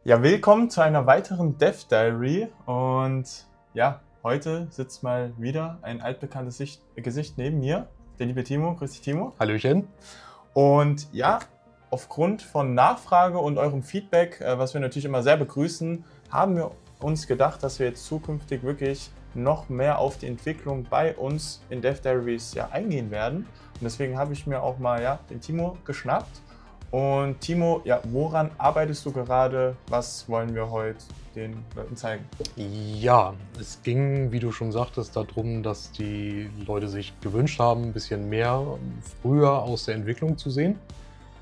Ja, willkommen zu einer weiteren Dev Diary und ja, heute sitzt mal wieder ein altbekanntes Gesicht neben mir, der liebe Timo. Grüß dich, Timo. Hallöchen. Und ja, aufgrund von Nachfrage und eurem Feedback, was wir natürlich immer sehr begrüßen, haben wir uns gedacht, dass wir jetzt zukünftig wirklich noch mehr auf die Entwicklung bei uns in Dev Diaries eingehen werden. Und deswegen habe ich mir auch mal den Timo geschnappt. Und Timo, woran arbeitest du gerade? Was wollen wir heute den Leuten zeigen? Ja, es ging, wie du schon sagtest, darum, dass die Leute sich gewünscht haben, ein bisschen mehr früher aus der Entwicklung zu sehen.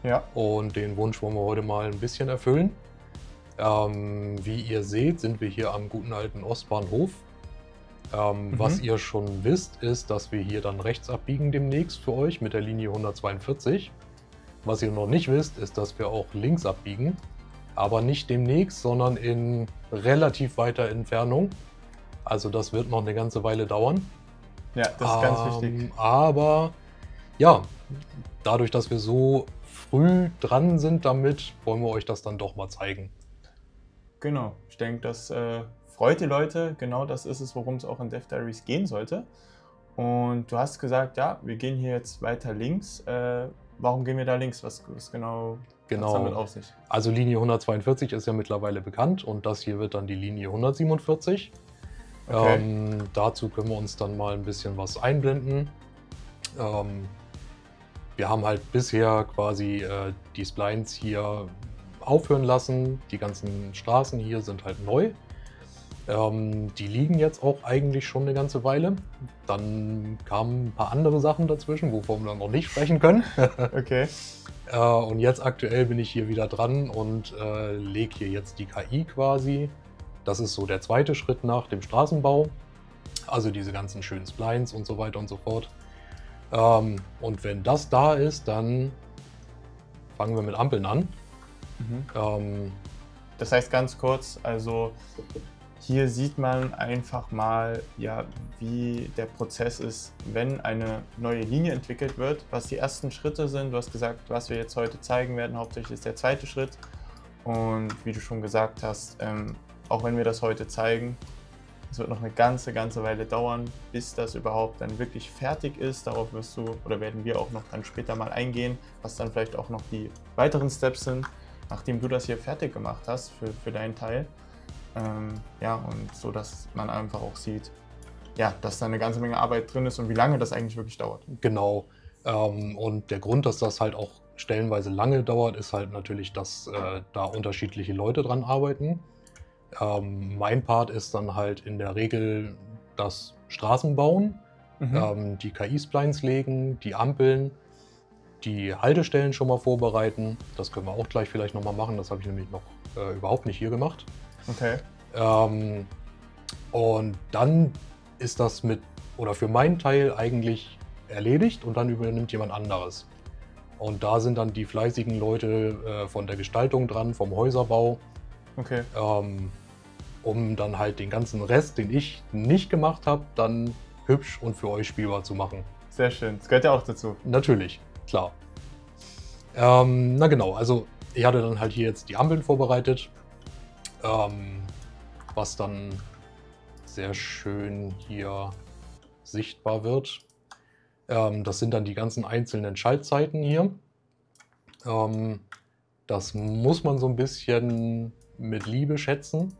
Ja. Und den Wunsch wollen wir heute mal ein bisschen erfüllen. Wie ihr seht, sind wir hier am guten alten Ostbahnhof. Was ihr schon wisst, ist, dass wir hier dann rechts abbiegen demnächst für euch mit der Linie 142. Was ihr noch nicht wisst, ist, dass wir auch links abbiegen, aber nicht demnächst, sondern in relativ weiter Entfernung. Also das wird noch eine ganze Weile dauern. Ja, das ist ganz wichtig. Aber ja, dadurch, dass wir so früh dran sind damit, wollen wir euch das dann doch mal zeigen. Genau, ich denke, das freut die Leute. Genau das ist es, worum es auch in Dev Diaries gehen sollte. Und du hast gesagt, ja, wir gehen hier jetzt weiter links. Warum gehen wir da links? Was genau hat es damit auf sich? Also Linie 142 ist ja mittlerweile bekannt und das hier wird dann die Linie 147. Okay. Dazu können wir uns dann mal ein bisschen was einblenden. Wir haben halt bisher quasi die Splines hier aufhören lassen. Die ganzen Straßen hier sind halt neu. Die liegen jetzt auch eigentlich schon eine ganze Weile. Dann kamen ein paar andere Sachen dazwischen, wovon wir noch nicht sprechen können. Okay. Und jetzt aktuell bin ich hier wieder dran und lege hier jetzt die KI quasi. Das ist so der zweite Schritt nach dem Straßenbau. Also diese ganzen schönen Splines und so weiter und so fort. Und wenn das da ist, dann fangen wir mit Ampeln an. Das heißt ganz kurz, also hier sieht man einfach mal, wie der Prozess ist, wenn eine neue Linie entwickelt wird, was die ersten Schritte sind. Du hast gesagt, was wir jetzt heute zeigen werden, hauptsächlich ist der zweite Schritt. Und wie du schon gesagt hast, auch wenn wir das heute zeigen, es wird noch eine ganze Weile dauern, bis das überhaupt dann wirklich fertig ist. Darauf wirst du oder werden wir auch noch dann später mal eingehen, was dann vielleicht auch noch die weiteren Steps sind, nachdem du das hier fertig gemacht hast für deinen Teil. Und so, dass man einfach auch sieht, dass da eine ganze Menge Arbeit drin ist und wie lange das eigentlich wirklich dauert. Genau. Und der Grund, dass das halt auch stellenweise lange dauert, ist halt natürlich, dass da unterschiedliche Leute dran arbeiten. Mein Part ist dann halt in der Regel das Straßenbauen, die KI-Splines legen, die Ampeln, die Haltestellen schon mal vorbereiten. Das können wir auch gleich vielleicht nochmal machen. Das habe ich nämlich noch überhaupt nicht hier gemacht. Okay. Und dann ist das für meinen Teil eigentlich erledigt und dann übernimmt jemand anderes. Und da sind dann die fleißigen Leute von der Gestaltung dran, vom Häuserbau. Okay. Um dann halt den ganzen Rest, den ich nicht gemacht habe, dann hübsch und für euch spielbar zu machen. Sehr schön. Das gehört ja auch dazu. Natürlich, klar. Na genau, also ich hatte dann halt hier jetzt die Ampeln vorbereitet. Was dann sehr schön hier sichtbar wird. Das sind dann die ganzen einzelnen Schaltzeiten hier. Das muss man so ein bisschen mit Liebe schätzen.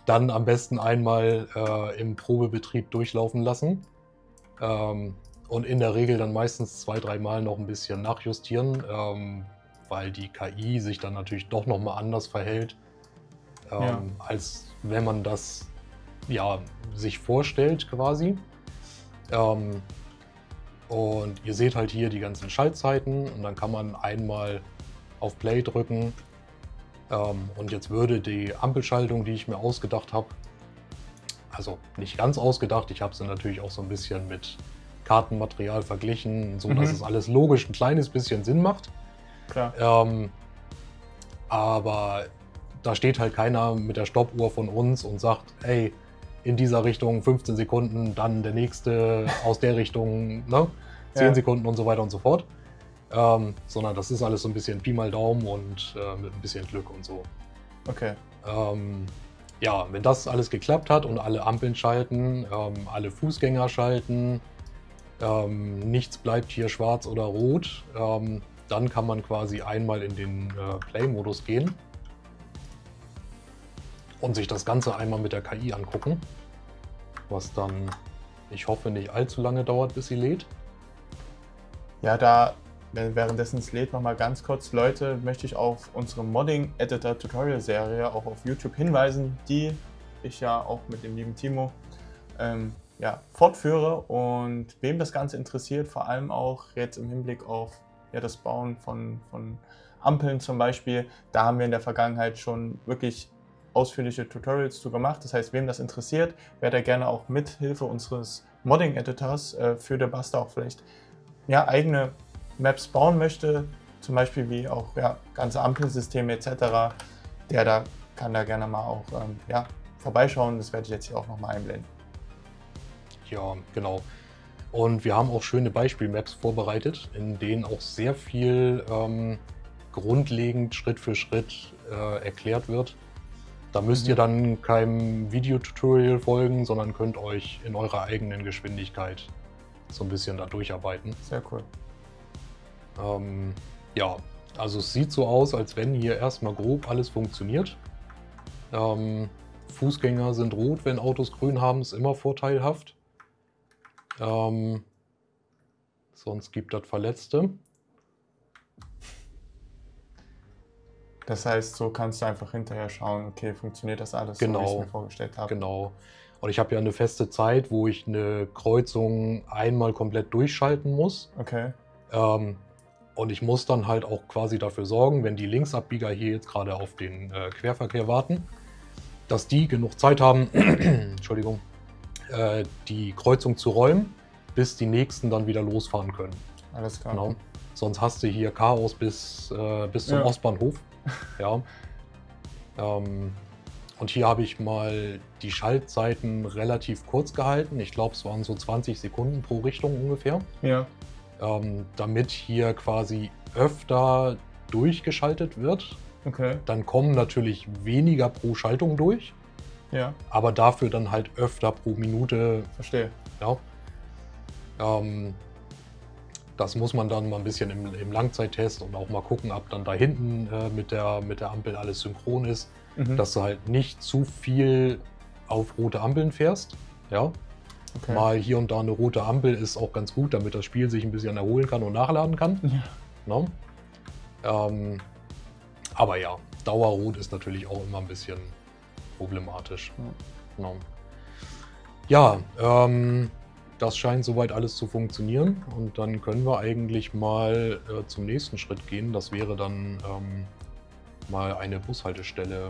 Dann am besten einmal im Probebetrieb durchlaufen lassen. Und in der Regel dann meistens 2-3 Mal noch ein bisschen nachjustieren, weil die KI sich dann natürlich doch nochmal anders verhält, als wenn man das sich vorstellt quasi. Und ihr seht halt hier die ganzen Schaltzeiten und dann kann man einmal auf Play drücken. Und jetzt würde die Ampelschaltung, die ich mir ausgedacht habe, also nicht ganz ausgedacht, ich habe sie natürlich auch so ein bisschen mit Kartenmaterial verglichen, so dass es alles logisch ein kleines bisschen Sinn macht. Klar. Aber da steht halt keiner mit der Stoppuhr von uns und sagt, ey, in dieser Richtung 15 Sekunden, dann der nächste aus der Richtung, 10 Sekunden und so weiter und so fort. sondern das ist alles so ein bisschen Pi mal Daumen und mit ein bisschen Glück und so. Okay. Ja, wenn das alles geklappt hat und alle Ampeln schalten, alle Fußgänger schalten, nichts bleibt hier schwarz oder rot, dann kann man quasi einmal in den Play-Modus gehen und sich das Ganze einmal mit der KI angucken, was dann, ich hoffe, nicht allzu lange dauert, bis sie lädt. Ja, währenddessen es lädt, nochmal ganz kurz, Leute, möchte ich auf unsere Modding-Editor-Tutorial-Serie auch auf YouTube hinweisen, die ich ja auch mit dem lieben Timo fortführe. Und wem das Ganze interessiert, vor allem auch jetzt im Hinblick auf das Bauen von Ampeln zum Beispiel, da haben wir in der Vergangenheit schon wirklich ausführliche Tutorials zu gemacht. Das heißt, wem das interessiert, wer da gerne auch mit Hilfe unseres Modding-Editors für der Basta auch vielleicht eigene Maps bauen möchte, zum Beispiel wie auch ganze Ampelsysteme etc., der kann da gerne mal auch vorbeischauen. Das werde ich jetzt hier auch nochmal einblenden. Ja, genau. Und wir haben auch schöne Beispielmaps vorbereitet, in denen auch sehr viel grundlegend Schritt für Schritt erklärt wird. Da müsst ihr dann keinem Videotutorial folgen, sondern könnt euch in eurer eigenen Geschwindigkeit so ein bisschen da durcharbeiten. Sehr cool. Ja, also es sieht so aus, als wenn hier erstmal grob alles funktioniert. Fußgänger sind rot, wenn Autos grün haben, ist immer vorteilhaft. Sonst gibt das Verletzte. Das heißt, so kannst du einfach hinterher schauen, okay, funktioniert das alles, so wie ich es mir vorgestellt habe. Genau. Und ich habe ja eine feste Zeit, wo ich eine Kreuzung einmal komplett durchschalten muss. Okay. Und ich muss dann halt auch quasi dafür sorgen, wenn die Linksabbieger hier jetzt gerade auf den Querverkehr warten, dass die genug Zeit haben, Entschuldigung, die Kreuzung zu räumen, bis die nächsten dann wieder losfahren können. Alles klar. Genau. Sonst hast du hier Chaos bis zum Ostbahnhof. Ja. Und hier habe ich mal die Schaltzeiten relativ kurz gehalten. Ich glaube, es waren so 20 Sekunden pro Richtung ungefähr. Ja. Damit hier quasi öfter durchgeschaltet wird. Okay. Dann kommen natürlich weniger pro Schaltung durch. Ja. Aber dafür dann halt öfter pro Minute. Verstehe. Ja. Das muss man dann mal ein bisschen im Langzeittest und auch mal gucken, ob dann da hinten mit der Ampel alles synchron ist. Dass du halt nicht zu viel auf rote Ampeln fährst. Ja. Okay. Mal hier und da eine rote Ampel ist auch ganz gut, damit das Spiel sich ein bisschen erholen kann und nachladen kann. Ja. No? Aber ja, Dauerrot ist natürlich auch immer ein bisschen problematisch. Ja, no? Ja, das scheint soweit alles zu funktionieren. Und dann können wir eigentlich mal zum nächsten Schritt gehen. Das wäre dann mal eine Bushaltestelle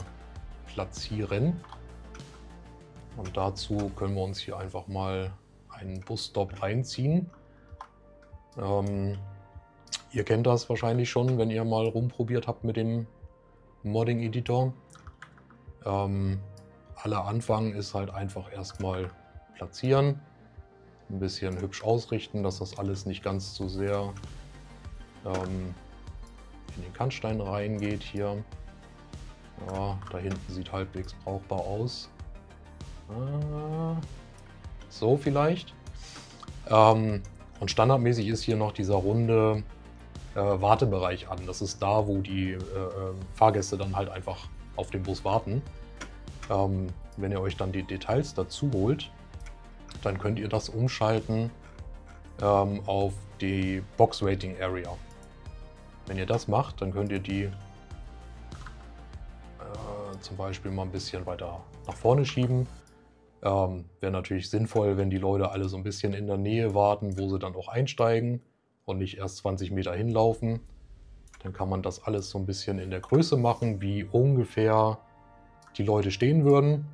platzieren. Und dazu können wir uns hier einfach mal einen Busstop reinziehen. Ihr kennt das wahrscheinlich schon, wenn ihr mal rumprobiert habt mit dem Modding-Editor. Aller Anfang ist halt einfach erstmal platzieren. Ein bisschen hübsch ausrichten, dass das alles nicht ganz so sehr in den Kannstein reingeht hier. Ja, da hinten sieht halbwegs brauchbar aus. So vielleicht. Und standardmäßig ist hier noch dieser runde Wartebereich an. Das ist da, wo die Fahrgäste dann halt einfach auf den Bus warten. Wenn ihr euch dann die Details dazu holt, dann könnt ihr das umschalten auf die Box Waiting Area. Wenn ihr das macht, dann könnt ihr die zum Beispiel mal ein bisschen weiter nach vorne schieben. Wäre natürlich sinnvoll, wenn die Leute alle so ein bisschen in der Nähe warten, wo sie dann auch einsteigen und nicht erst 20 Meter hinlaufen. Dann kann man das alles so ein bisschen in der Größe machen, wie ungefähr die Leute stehen würden.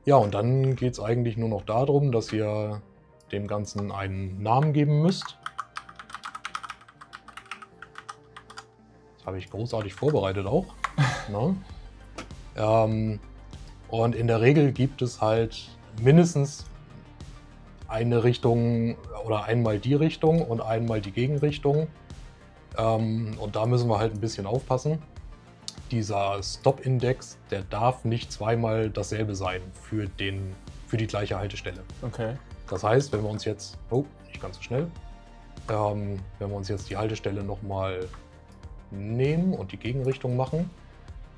Ja, und dann geht es eigentlich nur noch darum, dass ihr dem Ganzen einen Namen geben müsst. Das habe ich großartig vorbereitet auch. Und in der Regel gibt es halt mindestens eine Richtung oder einmal die Richtung und einmal die Gegenrichtung. Und da müssen wir halt ein bisschen aufpassen. Dieser Stop-Index, der darf nicht zweimal dasselbe sein für die gleiche Haltestelle. Okay. Das heißt, wenn wir uns jetzt, nicht ganz so schnell, wenn wir uns jetzt die Haltestelle nochmal nehmen und die Gegenrichtung machen,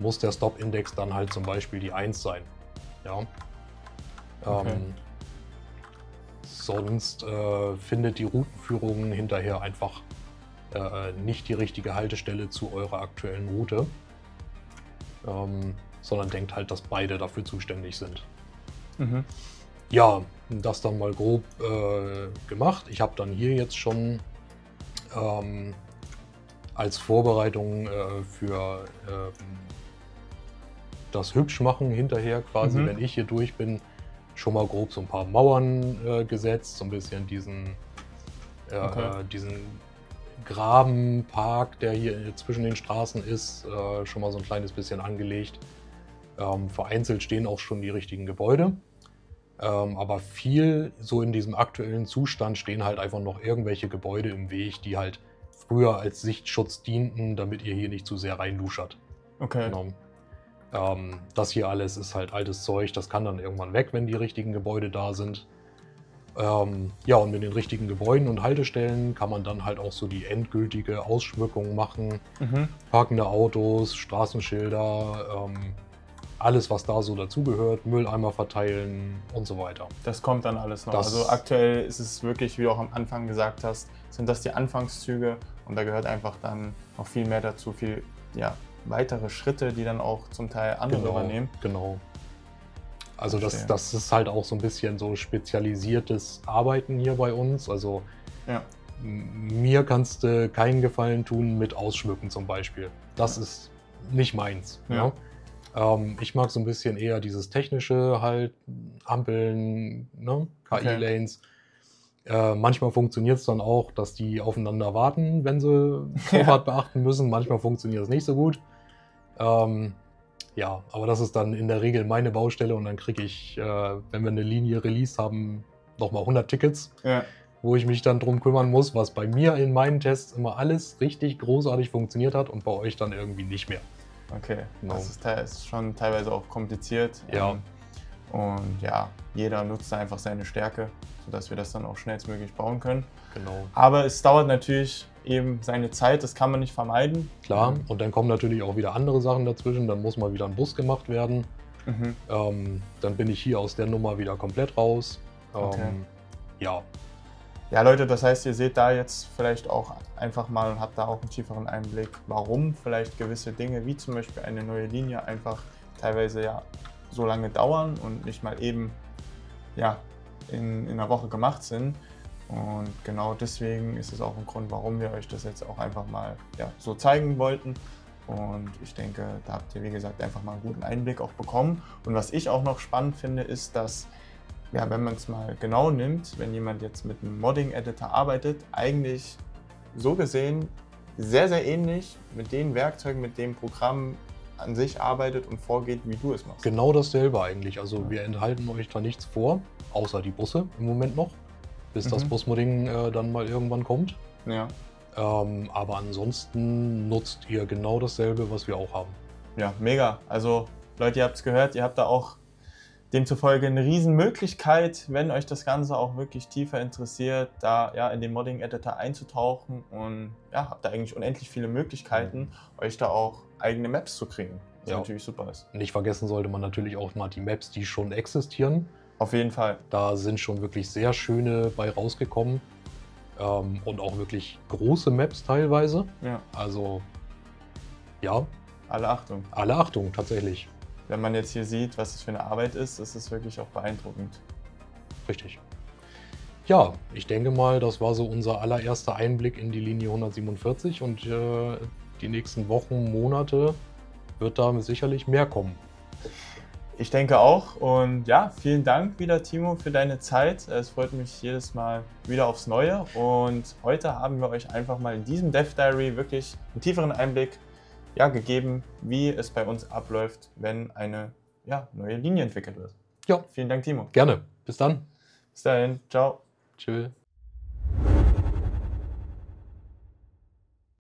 muss der Stop-Index dann halt zum Beispiel die 1 sein. Ja. Okay. Sonst findet die Routenführung hinterher einfach nicht die richtige Haltestelle zu eurer aktuellen Route, sondern denkt halt, dass beide dafür zuständig sind. Mhm. Ja, das dann mal grob gemacht. Ich habe dann hier jetzt schon als Vorbereitung für das Hübschmachen hinterher quasi, wenn ich hier durch bin, schon mal grob so ein paar Mauern gesetzt, so ein bisschen diesen Grabenpark, der hier zwischen den Straßen ist, schon mal so ein kleines bisschen angelegt. Vereinzelt stehen auch schon die richtigen Gebäude. Aber viel so in diesem aktuellen Zustand stehen halt einfach noch irgendwelche Gebäude im Weg, die halt früher als Sichtschutz dienten, damit ihr hier nicht zu sehr reinluschert. Okay. Genau. Das hier alles ist halt altes Zeug, das kann dann irgendwann weg, wenn die richtigen Gebäude da sind. Ja, und mit den richtigen Gebäuden und Haltestellen kann man dann halt auch so die endgültige Ausschmückung machen. Parkende Autos, Straßenschilder, alles, was da so dazugehört, Mülleimer verteilen und so weiter. Das kommt dann alles noch. Also aktuell ist es wirklich, wie du auch am Anfang gesagt hast, sind das die Anfangszüge und da gehört einfach dann noch viel mehr dazu, viel weitere Schritte, die dann auch zum Teil andere übernehmen. Genau. Also das ist halt auch so ein bisschen so spezialisiertes Arbeiten hier bei uns. Also mir kannst du keinen Gefallen tun mit Ausschmücken zum Beispiel. Das ist nicht meins. Ja. Ich mag so ein bisschen eher dieses technische halt, Ampeln, ne? KI-Lanes. Manchmal funktioniert es dann auch, dass die aufeinander warten, wenn sie Vorfahrt beachten müssen. Manchmal funktioniert es nicht so gut. Ja, aber das ist dann in der Regel meine Baustelle und dann kriege ich, wenn wir eine Linie released haben, nochmal 100 Tickets, wo ich mich dann drum kümmern muss, was bei mir in meinen Tests immer alles richtig großartig funktioniert hat und bei euch dann irgendwie nicht mehr. Okay, das ist schon teilweise auch kompliziert. Ja. Und ja, jeder nutzt einfach seine Stärke, sodass wir das dann auch schnellstmöglich bauen können. Genau. Aber es dauert natürlich eben seine Zeit, das kann man nicht vermeiden. Klar, und dann kommen natürlich auch wieder andere Sachen dazwischen, dann muss mal wieder ein Bus gemacht werden. Dann bin ich hier aus der Nummer wieder komplett raus. Ja. Ja, Leute, das heißt, ihr seht da jetzt vielleicht auch einfach mal und habt da auch einen tieferen Einblick, warum vielleicht gewisse Dinge, wie zum Beispiel eine neue Linie, einfach teilweise so lange dauern und nicht mal eben in einer Woche gemacht sind. Und genau deswegen ist es auch ein Grund, warum wir euch das jetzt auch einfach mal so zeigen wollten. Und ich denke, da habt ihr, wie gesagt, einfach mal einen guten Einblick auch bekommen. Und was ich auch noch spannend finde, ist, dass wenn man es mal genau nimmt, wenn jemand jetzt mit einem Modding-Editor arbeitet, eigentlich so gesehen sehr, sehr ähnlich mit den Werkzeugen, mit dem Programm an sich arbeitet und vorgeht, wie du es machst. Genau dasselbe eigentlich. Also wir enthalten euch da nichts vor, außer die Busse im Moment noch, bis das Busmodding dann mal irgendwann kommt. Ja. Aber ansonsten nutzt ihr genau dasselbe, was wir auch haben. Ja, mega. Also Leute, ihr habt es gehört, ihr habt da auch demzufolge eine riesen Möglichkeit, wenn euch das Ganze auch wirklich tiefer interessiert, da in den Modding-Editor einzutauchen und habt da eigentlich unendlich viele Möglichkeiten, euch da auch eigene Maps zu kriegen, was natürlich super ist. Nicht vergessen sollte man natürlich auch mal die Maps, die schon existieren. Auf jeden Fall. Da sind schon wirklich sehr schöne bei rausgekommen und auch wirklich große Maps teilweise. Ja. Also alle Achtung. Alle Achtung, tatsächlich. Wenn man jetzt hier sieht, was es für eine Arbeit ist es wirklich auch beeindruckend. Richtig. Ja, ich denke mal, das war so unser allererster Einblick in die Linie 147 und die nächsten Wochen, Monate wird da sicherlich mehr kommen. Ich denke auch und vielen Dank wieder, Timo, für deine Zeit. Es freut mich jedes Mal wieder aufs Neue und heute haben wir euch einfach mal in diesem Dev Diary wirklich einen tieferen Einblick gegeben, wie es bei uns abläuft, wenn eine neue Linie entwickelt wird. Ja. Vielen Dank, Timo. Gerne. Bis dann. Bis dahin. Ciao. Tschö.